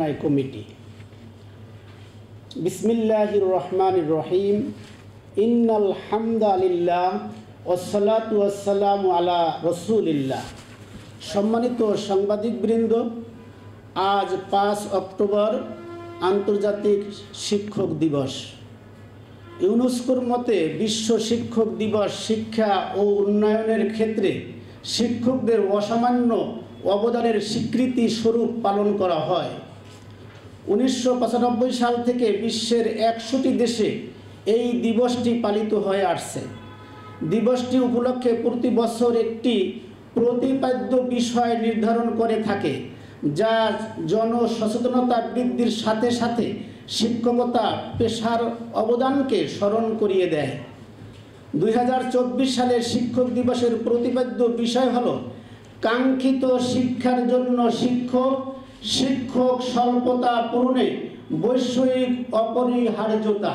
সমন্বয় কমিটি। বিসমিল্লাহির রহমানির রহিম। ইন্নাল হামদালিল্লাহ ওয়াসসালাতু ওয়াসসালামু আলা রাসূলিল্লাহ। সম্মানিত সাংবাদিকবৃন্দ, আজ 5 অক্টোবর আন্তর্জাতিক শিক্ষক দিবস। ইউনেস্কোর মতে বিশ্ব শিক্ষক দিবস শিক্ষা ও উন্নয়নের ক্ষেত্রে শিক্ষকদের অসামান্য অবদানের স্বীকৃতি স্বরূপ পালন করা হয়। 1995 সাল থেকে বিশ্বের 100টি দেশে এই দিবসটি পালিত হয়ে আসছে। দিবসটি উপলক্ষে প্রতি বছর একটি প্রতিপাদ্য বিষয় নির্ধারণ করে থাকে, যা জনসচেতনতা বৃদ্ধির সাথে সাথে শিক্ষকতা পেশার অবদানকে স্মরণ করিয়ে দেয়। 2024 সালের শিক্ষক দিবসের প্রতিপাদ্য বিষয় হল কাঙ্ক্ষিত শিক্ষার জন্য শিক্ষক স্বল্পতা পূরণে বৈষয়িক অপরিহার্যতা।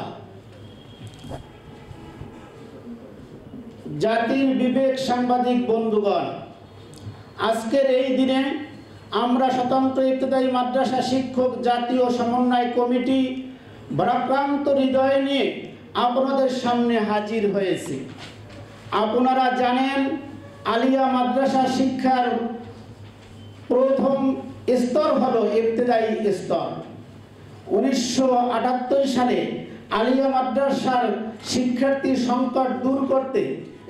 জাতির বিবেক সাংবাদিক বন্ধুগণ, আজকের এই দিনে আমরা স্বতন্ত্র ইবতেদায়ী মাদ্রাসা শিক্ষক জাতীয় সমন্বয় কমিটি ভারাক্রান্ত হৃদয় নিয়ে আপনাদের সামনে হাজির হয়েছি। আপনারা জানেন, আলিয়া মাদ্রাসা শিক্ষার প্রথম স্তর হলো ইবতেদায়ী স্তর। 1978 সালে আলিয়া মাদ্রাসার শিক্ষার্থী সংকট দূর করতে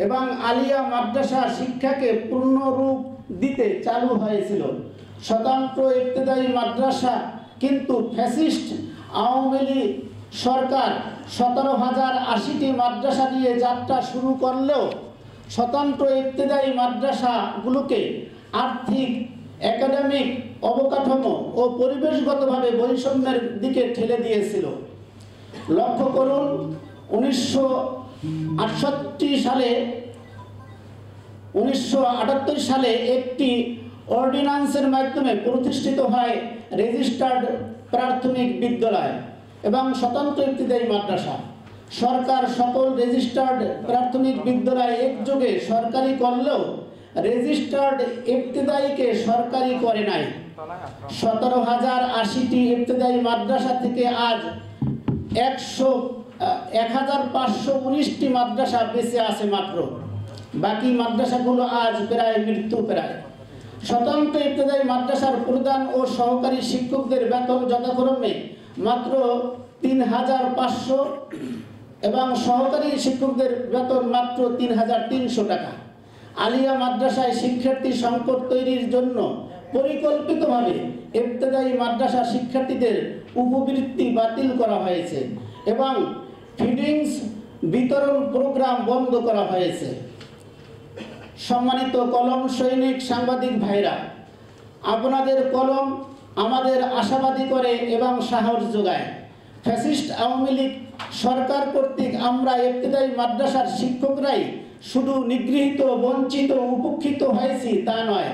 এবং আলিয়া মাদ্রাসা শিক্ষাকে পূর্ণরূপ দিতে চালু হয়েছিল স্বতন্ত্র ইবতেদায়ী মাদ্রাসা। কিন্তু ফ্যাসিস্ট আওয়ামী লীগ সরকার 17,080টি মাদ্রাসা নিয়ে যাত্রা শুরু করলেও স্বতন্ত্র ইবতেদায়ী মাদ্রাসাগুলোকে আর্থিক, একাডেমিক, অবকাঠামো ও পরিবেশগতভাবে বৈষম্যের দিকে ঠেলে দিয়েছিল। লক্ষ্য করুন, 1978 সালে একটি অর্ডিন্যান্সের মাধ্যমে প্রতিষ্ঠিত হয় রেজিস্টার্ড প্রাথমিক বিদ্যালয় এবং স্বতন্ত্র ইবতেদায়ী মাদ্রাসা। সরকার সকল রেজিস্টার্ড প্রাথমিক বিদ্যালয় একযোগে সরকারি করলেও রেজিস্টার্ড ইবতেদায়ীকে সরকারি করে নাই। 17,080টি ইবতেদায়ী মাদ্রাসা থেকে আজ 1519টি মাদ্রাসা বেঁচে আছে মাত্র। বাকি মাদ্রাসাগুলো আজ প্রায় মৃত্যুপ্রায়। স্বতন্ত্র ইবতেদায়ী মাদ্রাসার প্রধান ও সহকারী শিক্ষকদের বেতন যথাক্রমে মাত্র 3,500 এবং সহকারী শিক্ষকদের বেতন মাত্র 3,300 টাকা। আলিয়া মাদ্রাসায় শিক্ষার্থী সংকট তৈরির জন্য পরিকল্পিতভাবে ইবতেদায়ী মাদ্রাসা শিক্ষার্থীদের উপবৃত্তি বাতিল করা হয়েছে এবং ফিডিংস বিতরণ প্রোগ্রাম বন্ধ করা হয়েছে। সম্মানিত কলম সৈনিক সাংবাদিক ভাইরা, আপনাদের কলম আমাদের আশাবাদী করে এবং সাহস যোগায়। ফ্যাসিস্ট আওয়ামী লীগ সরকার কর্তৃক আমরা ইবতেদায়ী মাদ্রাসার শিক্ষকরাই শুধু নিগৃহীত, বঞ্চিত, উপেক্ষিত হয়েছি তা নয়,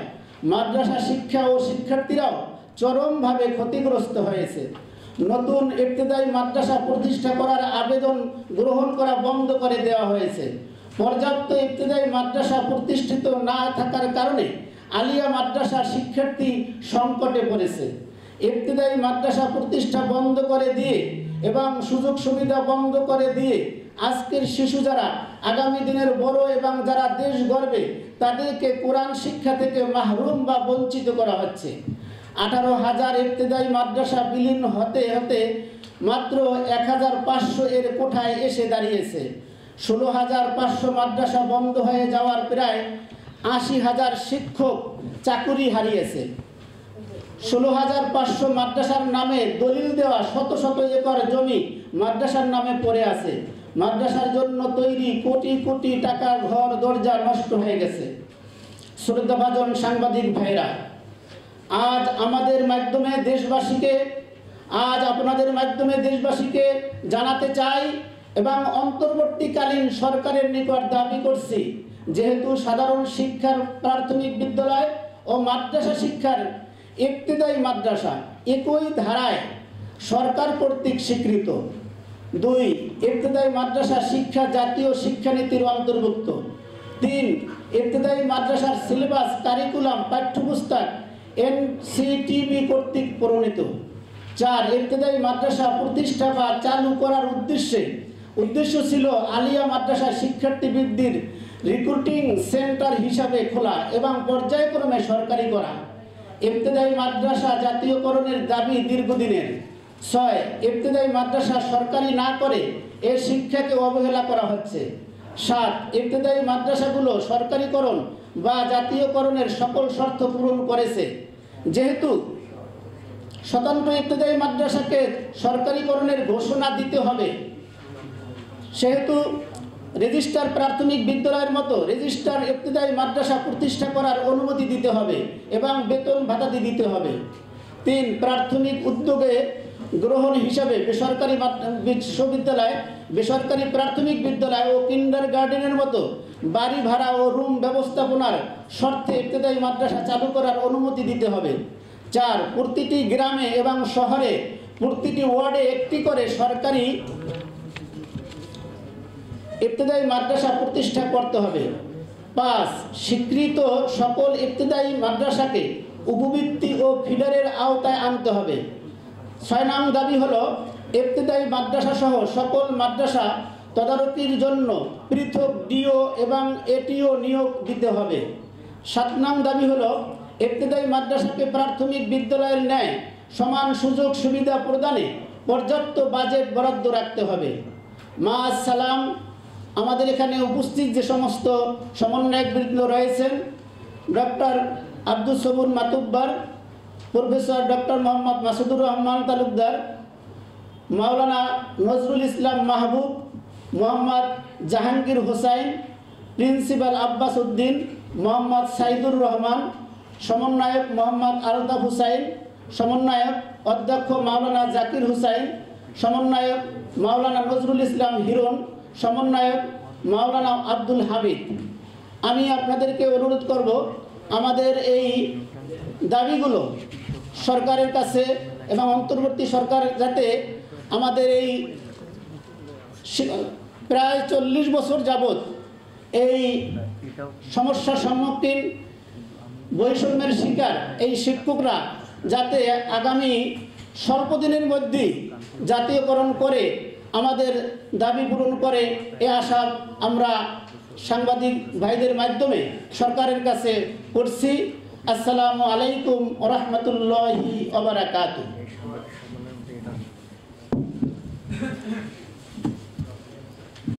মাদ্রাসা শিক্ষা ও শিক্ষার্থীরাও চরমভাবে ক্ষতিগ্রস্ত হয়েছে। নতুন ইবতেদায়ী মাদ্রাসা প্রতিষ্ঠা করার আবেদন গ্রহণ করা বন্ধ করে দেওয়া হয়েছে। পর্যাপ্ত ইবতেদায়ী মাদ্রাসা প্রতিষ্ঠিত না থাকার কারণে আলিয়া মাদ্রাসা শিক্ষার্থী সংকটে পড়েছে। ইবতেদায়ী মাদ্রাসা প্রতিষ্ঠা বন্ধ করে দিয়ে এবং সুযোগ সুবিধা বন্ধ করে দিয়ে আজকের শিশু যারা আগামী দিনের বড় এবং যারা দেশ গর্বে, তাদেরকে কোরআন শিক্ষা থেকে মাহরুম বা বঞ্চিত করা হচ্ছে। 18,000 ইবতেদায়ী মাদ্রাসা বিলীন হতে হতে মাত্র 1,500 এর কোঠায় এসে দাঁড়িয়েছে। 16,500 মাদ্রাসা বন্ধ হয়ে যাওয়ার প্রায় 80,000 শিক্ষক চাকুরি হারিয়েছে। 16,500 মাদ্রাসার নামে দলিল দেওয়া শত শত একর জমি মাদ্রাসার নামে পড়ে আছে। মাদ্রাসার জন্য তৈরি কোটি কোটি টাকার ঘর দরজা নষ্ট হয়ে গেছে। শ্রদ্ধাভাজন সাংবাদিক ভাইরা, আজ আপনাদের মাধ্যমে দেশবাসীকে জানাতে চাই এবং অন্তর্বর্তীকালীন সরকারের নিকট দাবি করছি, যেহেতু সাধারণ শিক্ষার প্রাথমিক বিদ্যালয় ও মাদ্রাসা শিক্ষার ইবতেদায়ী মাদ্রাসা একই ধারায় সরকার কর্তৃক স্বীকৃত। 2. ইবতেদায়ী মাদ্রাসা শিক্ষা জাতীয় শিক্ষানীতির অন্তর্ভুক্ত। 3. ইবতেদায়ী মাদ্রাসার সিলেবাস, কারিকুলাম, পাঠ্যপুস্তক NCTB কর্তৃক প্রণীত। 4 ইবতেদায়ী মাদ্রাসা প্রতিষ্ঠা বা চালু করার উদ্দেশ্য ছিল আলিয়া মাদ্রাসা শিক্ষার্থী বৃদ্ধির রিক্রুটিং সেন্টার হিসাবে খোলা এবং পর্যায়ক্রমে সরকারি করা। ইবতেদায়ী মাদ্রাসা জাতীয়করণের দাবি দীর্ঘদিনের। 6 ইবতেদায়ী মাদ্রাসা সরকারি না করে এর শিক্ষাকে অবহেলা করা হচ্ছে। 7 ইবতেদায়ী মাদ্রাসাগুলো সরকারিকরণ বা জাতীয়করণের সকল শর্ত পূরণ করেছে। যেহেতু স্বতন্ত্র ইবতেদায়ী মাদ্রাসাকে সরকারিকরণের ঘোষণা দিতে হবে, সেহেতু রেজিস্ট্রার প্রাথমিক বিদ্যালয়ের মতো রেজিস্ট্রার ইবতেদায়ী মাদ্রাসা প্রতিষ্ঠা করার অনুমতি দিতে হবে এবং বেতন ভাতা দিতে হবে। 3 প্রাথমিক উদ্যোগে গ্রহণ হিসাবে বেসরকারি প্রাথমিক বিদ্যালয় ও কিন্ডারগার্টেনের মতো বাড়ি ভাড়া ও রুম ব্যবস্থাপনার শর্তে ইবতেদায়ী মাদ্রাসা চালু করার অনুমতি দিতে হবে। 4 প্রতিটি গ্রামে এবং শহরে প্রতিটি ওয়ার্ডে একটি করে সরকারি ইবতেদায়ী মাদ্রাসা প্রতিষ্ঠা করতে হবে। 5 স্বীকৃত সকল ইবতেদায়ী মাদ্রাসাকে উপবৃত্তি ও ফিডারের আওতায় আনতে হবে। 6 নং দাবি হলো ইবতেদায়ী মাদ্রাসা সহ সকল মাদ্রাসা তদারকির জন্য পৃথক ডিও এবং এটিও নিয়োগ দিতে হবে। 7 নং দাবি হলো ইবতেদায়ী মাদ্রাসাকে প্রাথমিক বিদ্যালয়ের ন্যায় সমান সুযোগ সুবিধা প্রদানে পর্যাপ্ত বাজেট বরাদ্দ রাখতে হবে। মাআসসালাম। আমাদের এখানে উপস্থিত যে সমস্ত সমন্বয়কবৃন্দ রয়েছেন, doctor Abdus Sabur Matubbar, professor doctor Mohammad Masudur Rahman Talukdar, মাওলানা নজরুল ইসলাম মাহবুব, মোহাম্মদ জাহাঙ্গীর হোসাইন, প্রিন্সিপাল আব্বাস উদ্দিন, মোহাম্মদ সাইদুর রহমান, সমন্বয়ক মোহাম্মদ আলতাফ হুসাইন, সমন্বয়ক অধ্যক্ষ মাওলানা জাকির হুসাইন, সমন্বয়ক মাওলানা নজরুল ইসলাম হিরণ, সমন্বয়ক মাওলানা আব্দুল হামিদ। আমি আপনাদেরকে অনুরোধ করব আমাদের এই দাবিগুলো সরকারের কাছে এবং অন্তর্বর্তী সরকার যাতে আমাদের এই প্রায় 40 বছর যাবৎ এই সমস্যার সম্মুখীন বৈষম্যের শিকার এই শিক্ষকরা যাতে আগামী স্বল্পদিনের মধ্যেই জাতীয়করণ করে আমাদের দাবি পূরণ করে এ আশা আমরা সাংবাদিক ভাইদের মাধ্যমে সরকারের কাছে করছি। আসসালামু আলাইকুম ওয়া রাহমাতুল্লাহি ওয়া বারাকাতুহু।